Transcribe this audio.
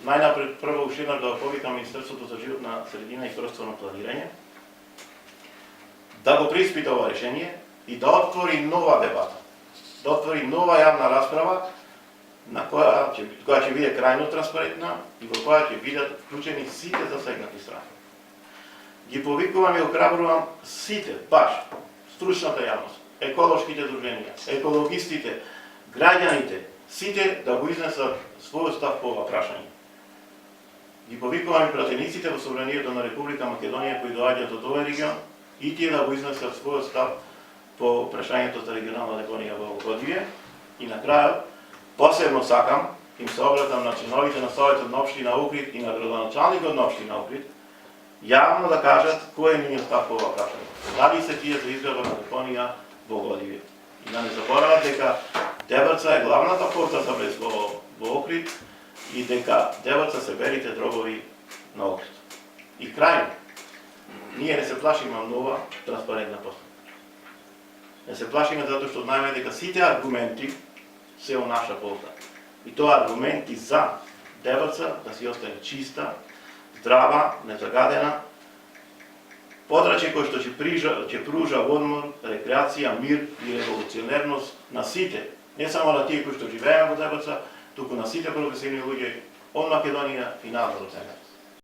Najnapred prvo уште еднаш да повикам Министерството за животна средина и просторно планирање да го преиспита ова решение и да отвори нова дебата, да отвори нова јавна расправа на која ќе биде крајно транспарентна и во која ќе бидат вклучени сите засегнати страни. Ги повикувам и охрабрувам сите, баш стручната јавност, еколошките друженија, екологистите, граѓаните, сите да го изнесат својот став по ова прашање. Ги повикувам и пратениците во Собранието на Република Македонија кои доаѓаат од овој регион и тие да го изнесат својот став по прашањето за регионална депонија во Вогодивје. И на крајот, посебно сакам, им се обратам на членовите на Советот на општина Охрид и на градоначалникот на општина Охрид, јавно да кажат кој е нивниот став по ова прашање. Дали се тие за изградба на депонија во Вогодивје. И да не заборават дека Дебрца е главната порта за влез во Охрид и дека Дебрца се белите дробови на Охрид. И крајно, ние не се плашиме од нова транспарентна постапка. Не се плашиме затоа што знаеме дека сите аргументи се во наша полза. И тоа аргументи за Дебрца да си остане чиста, здрава, незагадена, подрачје кој што ќе пружа одмор, рекреација, мир и револуционерност на сите, не само на тие кои што живееме во Дебрца, туку на сите прогресивни луѓе од Македонија и надвор од земја.